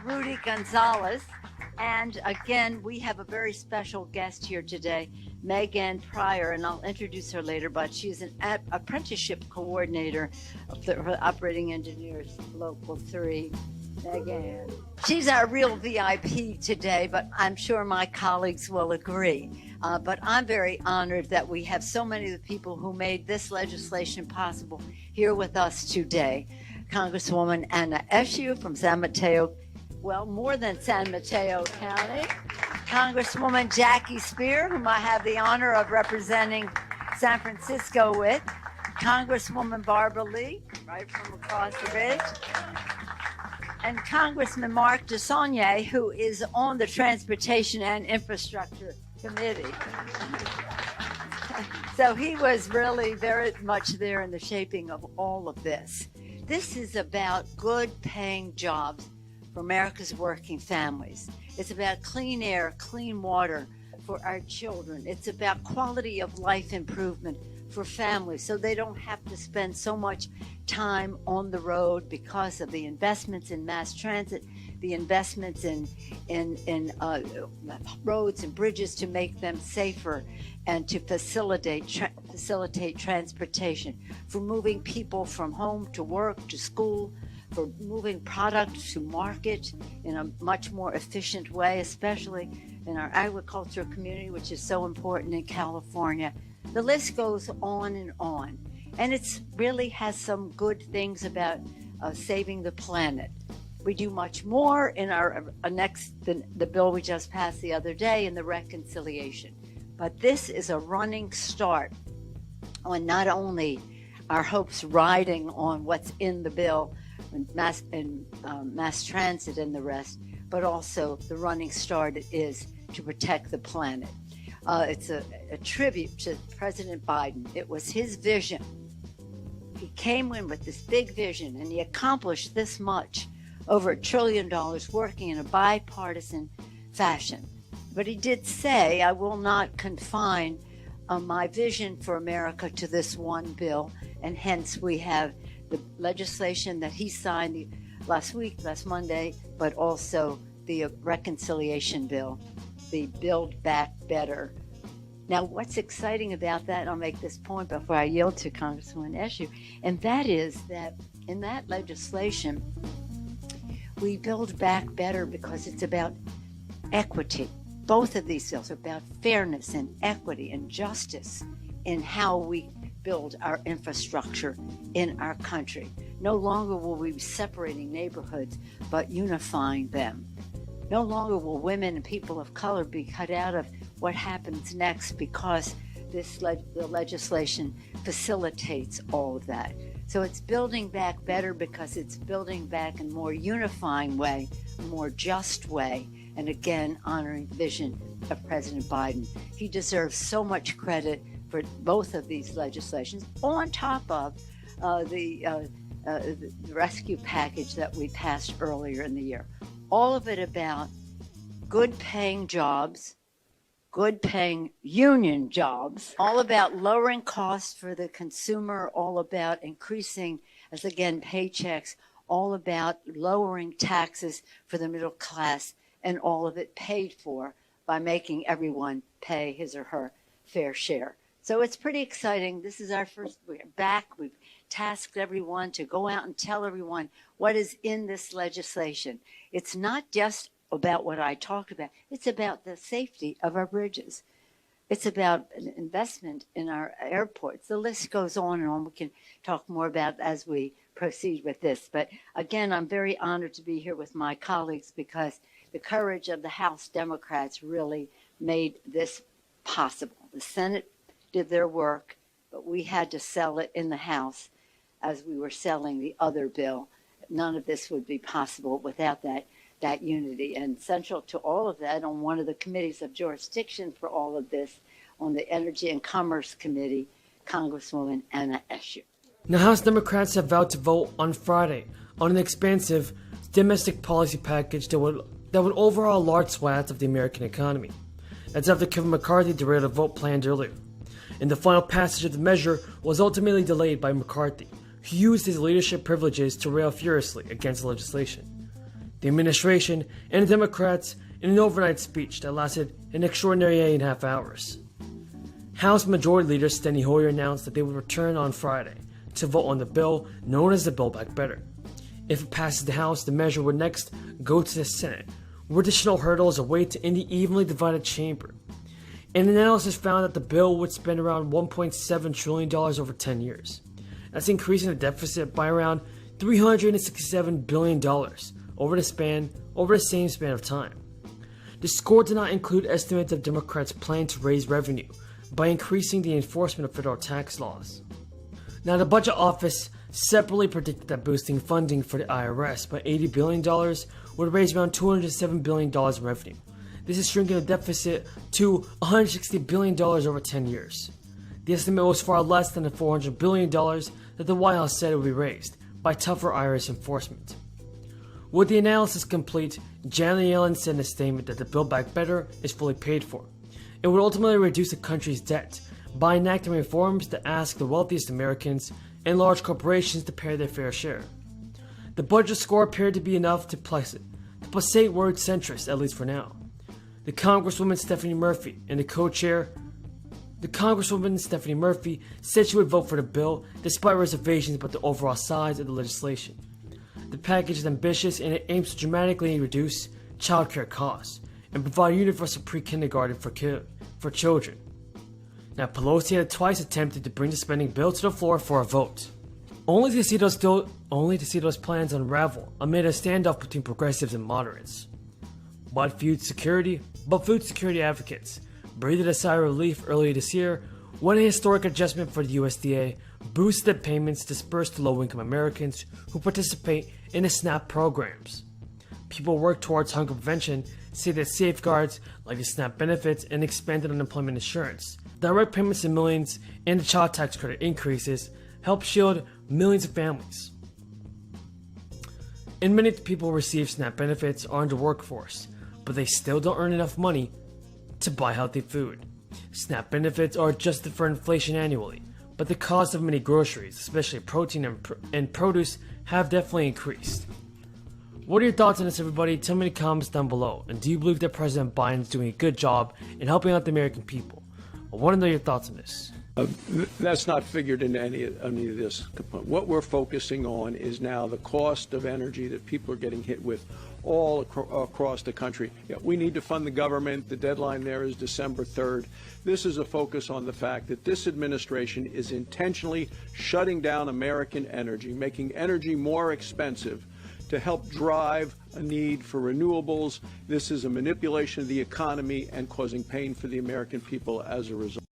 Rudy Gonzalez. And again, we have a very special guest here today, Megan Pryor, and I'll introduce her later, but she's an apprenticeship coordinator for Operating Engineers Local 3. Megan. She's our real VIP today, but I'm sure my colleagues will agree. But I'm very honored that we have so many of the people who made this legislation possible here with us today. Congresswoman Anna Eshoo from San Mateo, well, more than San Mateo County. Congresswoman Jackie Spear, whom I have the honor of representing San Francisco with. Congresswoman Barbara Lee, right from across the ridge. And Congressman Mark DeSaulnier, who is on the Transportation and Infrastructure Committee. So he was really very much there in the shaping of all of this. This is about good paying jobs for America's working families. It's about clean air, clean water for our children. It's about quality of life improvement for families so they don't have to spend so much time on the road because of the investments in mass transit, the investments in roads and bridges to make them safer and to facilitate transportation, for moving people from home to work to school, for moving product to market in a much more efficient way, especially in our agricultural community, which is so important in California. The list goes on and on. And it really has some good things about saving the planet. We do much more in our the bill we just passed the other day in the reconciliation. But this is a running start on not only our hopes riding on what's in the bill, mass transit and the rest, but also the running start it is to protect the planet. It's a tribute to President Biden. It was his vision. He came in with this big vision and he accomplished this much, over $1 trillion, working in a bipartisan fashion. But he did say, I will not confine my vision for America to this one bill, and hence we have the legislation that he signed last Monday, but also the reconciliation bill, the Build Back Better. Now, what's exciting about that, and I'll make this point before I yield to Congresswoman Eshoo, and that is that in that legislation, we build back better because it's about equity. Both of these bills are about fairness and equity and justice in how we build our infrastructure in our country. No longer will we be separating neighborhoods, but unifying them. No longer will women and people of color be cut out of what happens next because the legislation facilitates all of that. So it's building back better because it's building back in a more unifying way, a more just way, and again, honoring the vision of President Biden. He deserves so much credit for both of these legislations, on top of the rescue package that we passed earlier in the year. All of it about good paying jobs, good paying union jobs, all about lowering costs for the consumer, all about increasing, as again, paychecks, all about lowering taxes for the middle class, and all of it paid for by making everyone pay his or her fair share. So it's pretty exciting. This is our first, we're back. We've tasked everyone to go out and tell everyone what is in this legislation. It's not just about what I talked about. It's about the safety of our bridges. It's about an investment in our airports. The list goes on and on. We can talk more about as we proceed with this. But again, I'm very honored to be here with my colleagues because the courage of the House Democrats really made this possible. The Senate did their work, but we had to sell it in the House as we were selling the other bill. None of this would be possible without that unity. And central to all of that, on one of the committees of jurisdiction for all of this, on the Energy and Commerce Committee, Congresswoman Anna Eshoo. Now, House Democrats have vowed to vote on Friday on an expansive domestic policy package that would overhaul large swaths of the American economy. That's after Kevin McCarthy derailed a vote planned earlier. And the final passage of the measure was ultimately delayed by McCarthy, who used his leadership privileges to rail furiously against the legislation. the administration, and the Democrats in an overnight speech that lasted an extraordinary 8.5 hours. House Majority Leader Steny Hoyer announced that they would return on Friday to vote on the bill known as the Build Back Better. If it passes the House, the measure would next go to the Senate, where additional hurdles await in the evenly divided chamber. An analysis found that the bill would spend around $1.7 trillion over 10 years. That's increasing the deficit by around $367 billion over the same span of time. The score did not include estimates of Democrats' plan to raise revenue by increasing the enforcement of federal tax laws. Now, the Budget Office separately predicted that boosting funding for the IRS by $80 billion would raise around $207 billion in revenue. This is shrinking the deficit to $160 billion over 10 years. The estimate was far less than the $400 billion that the White House said would be raised by tougher IRS enforcement. With the analysis complete, Janet Yellen said in a statement that the Build Back Better is fully paid for. It would ultimately reduce the country's debt by enacting reforms that ask the wealthiest Americans and large corporations to pay their fair share. The budget score appeared to be enough to placate word centrist, at least for now. The Congresswoman Stephanie Murphy and the co-chair, the Congresswoman Stephanie Murphy, said she would vote for the bill despite reservations about the overall size of the legislation. The package is ambitious and it aims to dramatically reduce childcare costs and provide universal pre-kindergarten for children. Now, Pelosi had twice attempted to bring the spending bill to the floor for a vote, only to see those plans unravel amid a standoff between progressives and moderates. But food security advocates breathed a sigh of relief earlier this year when a historic adjustment for the USDA boosted payments dispersed to low-income Americans who participate in the SNAP programs. People work towards hunger prevention say that safeguards like the SNAP benefits and expanded unemployment insurance, direct payments in millions, and the child tax credit increases help shield millions of families. And many people who receive SNAP benefits are in the workforce, but they still don't earn enough money to buy healthy food. SNAP benefits are adjusted for inflation annually, but the cost of many groceries, especially protein and produce, have definitely increased. What are your thoughts on this, everybody? Tell me in the comments down below. And do you believe that President Biden is doing a good job in helping out the American people? I want to know your thoughts on this. That's not figured into any of this component. What we're focusing on is now the cost of energy that people are getting hit with all across the country. Yeah, we need to fund the government. The deadline there is December 3rd. This is a focus on the fact that this administration is intentionally shutting down American energy, making energy more expensive to help drive a need for renewables. This is a manipulation of the economy and causing pain for the American people as a result.